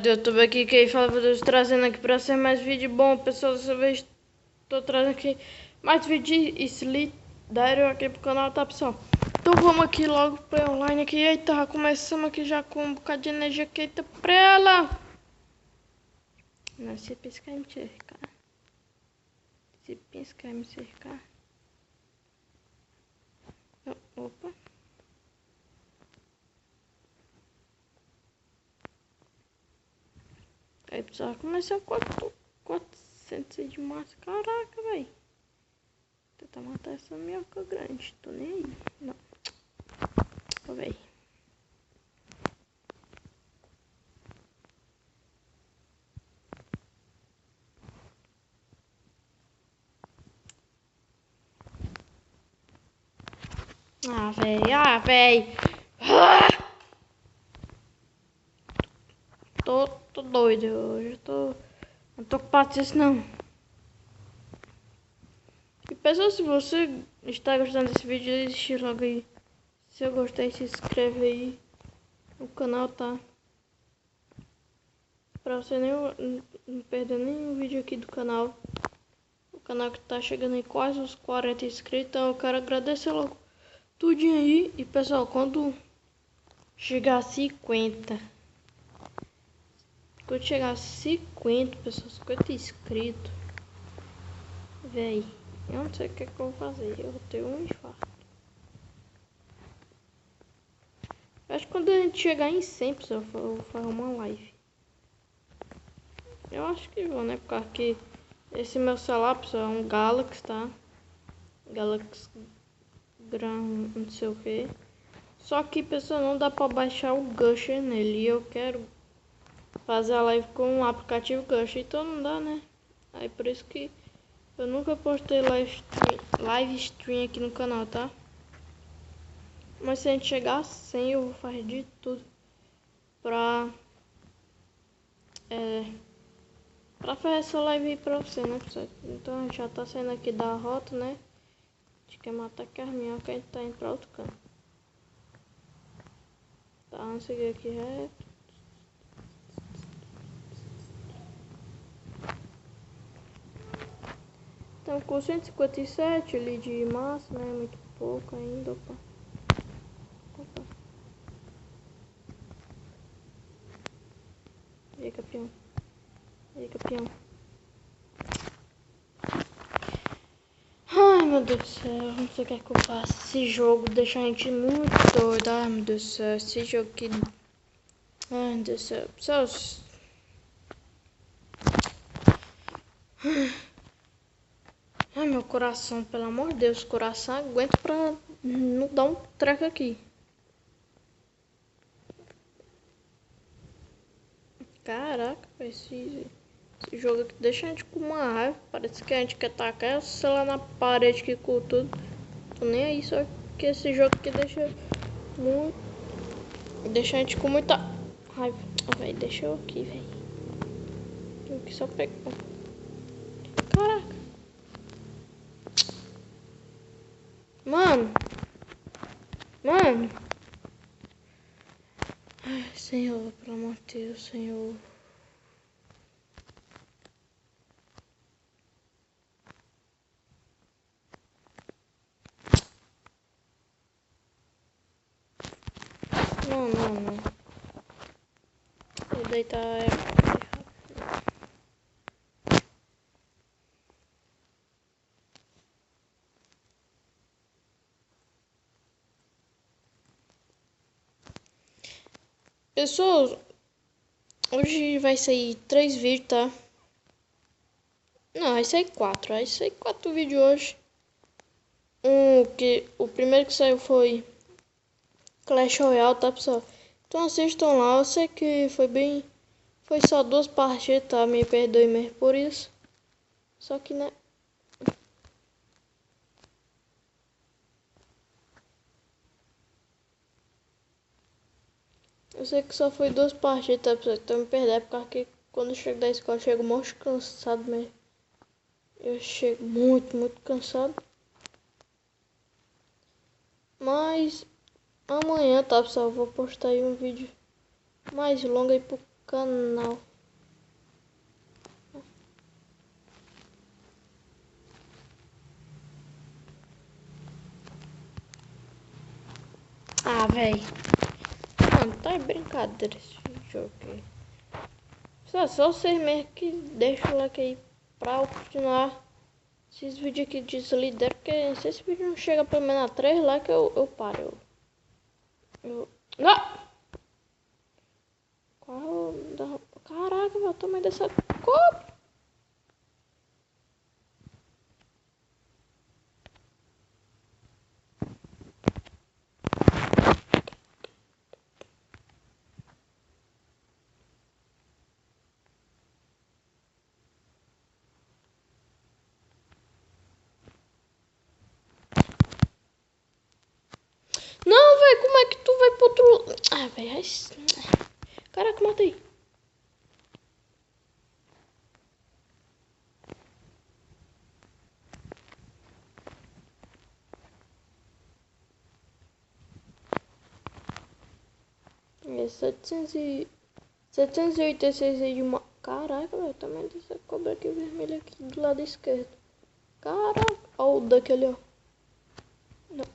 YouTube aqui, quem fala, meu Deus, trazendo aqui pra ser mais vídeo bom, pessoal. Dessa vez tô trazendo aqui mais vídeo Slidario aqui pro canal, tá, pessoal? Então vamos aqui logo pra online aqui. Eita, começamos aqui já com um bocado de energia aqui. Eita, pra ela! Não, se piscar e me cercar. Se piscar e me cercar. Opa. Aí, pessoal, começou 400 de massa. Caraca, velho. Tentar matar essa minhoca grande. Tô nem aí. Não. Ó, velho. Ah, véi. Ah, véi. Tô doido hoje. Não tô com paciência, não. E pessoal, se você está gostando desse vídeo, deixa logo aí. Se eu gostei, se inscreve aí no canal, tá? Pra você não perder nenhum vídeo aqui do canal. O canal que tá chegando em quase os 40 inscritos. Então eu quero agradecer logo tudinho aí. E pessoal, quando chegar a 50. Quando chegar a 50, pessoal, 50 inscritos. Véi, eu não sei o que eu vou fazer. Eu vou ter um infarto. Acho que quando a gente chegar em 100, pessoal, eu vou fazer uma live. Eu acho que vou, né? Porque esse meu celular, pessoal, é um Galaxy, tá? Galaxy Gran, não sei o que. Só que, pessoal, não dá pra baixar o Gusher nele. E eu quero fazer a live com o aplicativo Gusher. Então não dá, né? Aí por isso que eu nunca postei live stream aqui no canal, tá? Mas se a gente chegar a 100, eu vou fazer de tudo pra fazer essa live aí pra você, né, pessoal? Então a gente já tá saindo aqui da rota, né? A gente quer matar aqui as minhocas, a gente tá indo pra outro canto. Tá, vamos seguir aqui reto. Estamos com 157 ali de massa, né? Muito pouco ainda, opa. E aí, campeão? E aí, campeão? Ai, meu Deus do céu, não sei o que é que eu faço. Esse jogo deixa a gente muito doido. Ai, meu Deus do céu, esse jogo aqui. Ai, meu Deus do céu. Pessoal. Ai, meu coração, pelo amor de Deus, coração aguenta pra não dar um treco aqui. Caraca, esse jogo aqui deixa a gente com uma raiva. Parece que a gente quer tacar, sei lá, na parede aqui com tudo. Tô nem aí, só que esse jogo aqui deixa muito. Deixa a gente com muita raiva. Ó, velho, deixa eu aqui, velho. Eu aqui só pegar. Caraca. Mano. Mano. Ai, Senhor, pelo amor de Deus, Senhor. Não. Vou deitar Pessoal, hoje vai sair 3 vídeos, tá? Não, vai sair 4. Vai sair 4 vídeos hoje. O primeiro que saiu foi Clash Royale, tá, pessoal? Então assistam lá. Eu sei que foi só 2 partidas, tá? Me perdoe mesmo por isso. Só que, né? Eu sei que só foi 2 partidas, tá, pessoal? Então me perdoe, porque quando eu chego da escola eu chego muito cansado mesmo. Eu chego muito cansado. Mas amanhã, tá, pessoal? Eu vou postar aí um vídeo mais longo aí pro canal. Ah, véi. Mano, tá de brincadeira esse jogo aqui. Só vocês mesmo que deixam o like aí pra eu continuar esses vídeos aqui de líder, porque se esse vídeo não chega pelo menos a 3 likes, eu paro. Não! Qual da... Caraca, velho, o tamanho dessa cobra. Não, velho, como é que tu vai pro outro... Ah, velho, caraca, matei. É 786 aí de uma... Caraca, velho, também dessa cobra aqui vermelha aqui do lado esquerdo. Caraca, ó o daquele, ó. Não,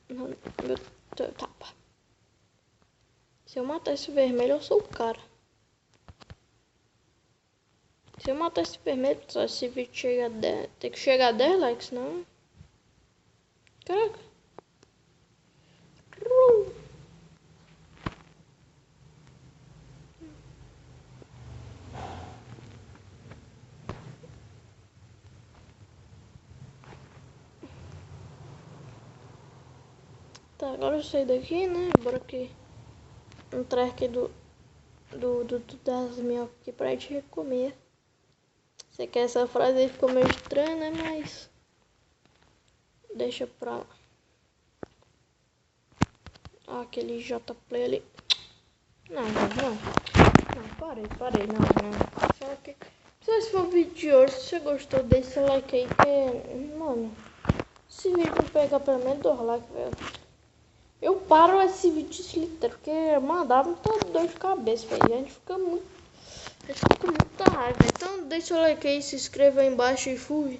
meu... Tapa. Se eu matar esse vermelho, eu sou o cara. Se eu matar esse vermelho, só esse vídeo chega a 10... Tem que chegar a 10 likes, não? Caraca. Tá, agora eu saí daqui, né? Bora aqui entrar aqui das minhocas aqui pra gente comer. Sei que essa frase aí ficou meio estranha, né? Mas deixa pra lá. Ó, aquele J-Play ali. Não. Parei, não. Só que se esse for o vídeo de hoje, se você gostou, deixa seu like aí, que, mano, esse vídeo não pega pelo menos 2 likes, velho. Eu paro esse vídeo de Slither, porque mandaram toda dor de cabeça, velho. A gente fica muito raiva. Então deixa o like aí, se inscreva aí embaixo e fui.